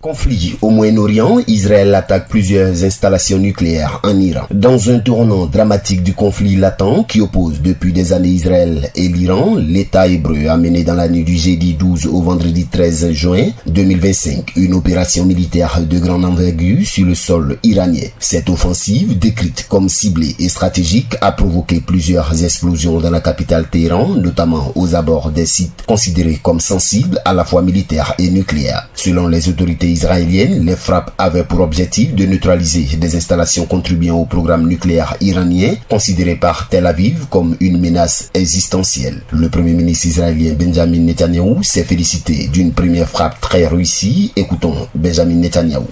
Conflit au Moyen-Orient, Israël attaque plusieurs installations nucléaires en Iran. Dans un tournant dramatique du conflit latent qui oppose depuis des années Israël et l'Iran, l'État hébreu a mené dans la nuit du jeudi 12 au vendredi 13 juin 2025 une opération militaire de grande envergure sur le sol iranien. Cette offensive, décrite comme ciblée et stratégique, a provoqué plusieurs explosions dans la capitale Téhéran, notamment aux abords des sites considérés comme sensibles à la fois militaires et nucléaires. Selon les autorités israéliennes, les frappes avaient pour objectif de neutraliser des installations contribuant au programme nucléaire iranien, considéré par Tel Aviv comme une menace existentielle. Le premier ministre israélien Benjamin Netanyahou s'est félicité d'une première frappe très réussie. Écoutons Benjamin Netanyahou.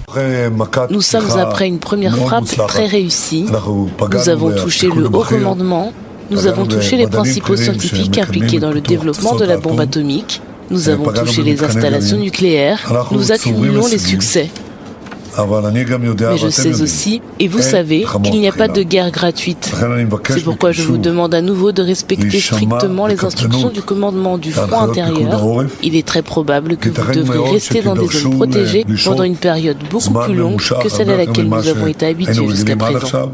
Nous sommes après une première frappe très réussie. Nous avons touché le haut commandement. Nous avons touché les principaux scientifiques impliqués dans le développement de la bombe atomique. Nous avons touché les installations nucléaires, nous accumulons les succès. Mais je sais aussi, et vous savez, qu'il n'y a pas de guerre gratuite. C'est pourquoi je vous demande à nouveau de respecter strictement les instructions du commandement du front intérieur. Il est très probable que vous devrez rester dans des zones protégées pendant une période beaucoup plus longue que celle à laquelle nous avons été habitués jusqu'à présent.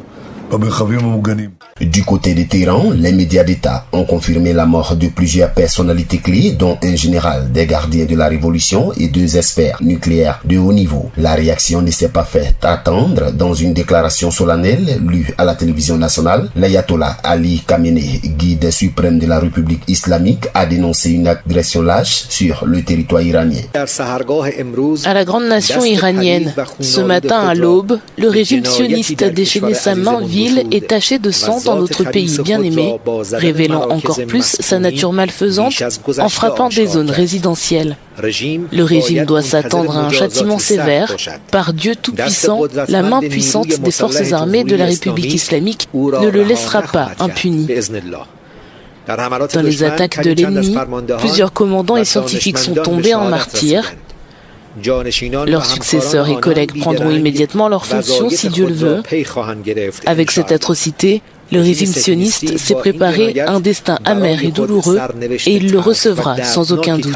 Du côté de Téhéran, les médias d'État ont confirmé la mort de plusieurs personnalités clés, dont un général des gardiens de la révolution et 2 experts nucléaires de haut niveau. La réaction ne s'est pas fait attendre. Dans une déclaration solennelle lue à la télévision nationale, l'ayatollah Ali Khamenei, guide suprême de la République islamique, a dénoncé une agression lâche sur le territoire iranien. À la grande nation iranienne, ce matin à l'aube, le régime sioniste a déchaîné sa main vile et taché de sang dans notre pays bien-aimé, révélant encore plus sa nature malfaisante en frappant des zones résidentielles. Le régime doit s'attendre à un châtiment sévère. Par Dieu Tout-Puissant, la main puissante des forces armées de la République islamique ne le laissera pas impuni. Dans les attaques de l'ennemi, plusieurs commandants et scientifiques sont tombés en martyrs. Leurs successeurs et collègues prendront immédiatement leurs fonctions si Dieu le veut. Avec cette atrocité, le régime sioniste s'est préparé un destin amer et douloureux et il le recevra sans aucun doute.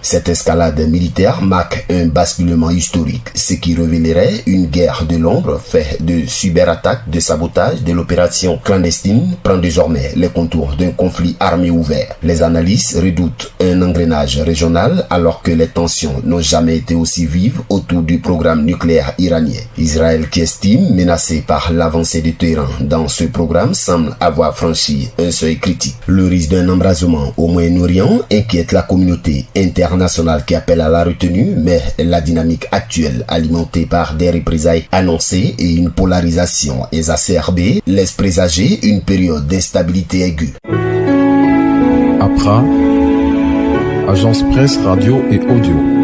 Cette escalade militaire marque un basculement historique, ce qui révélerait une guerre de l'ombre faite de cyberattaques, de sabotage, de l'opération clandestine prend désormais les contours d'un conflit armé ouvert. Les analystes redoutent un engrenage régional alors que les tensions n'ont jamais été aussi vives autour du programme nucléaire iranien. Israël, qui estime menacé par l'avancée de Téhéran dans ce programme, semble avoir franchi un seuil critique. Le risque d'un embrasement au Moyen-Orient inquiète la communauté internationale qui appelle à la retenue, mais la dynamique actuelle, alimentée par des représailles annoncées et une polarisation exacerbée, laisse présager une période d'instabilité aiguë. APRA, Agence Presse, Radio et Audio.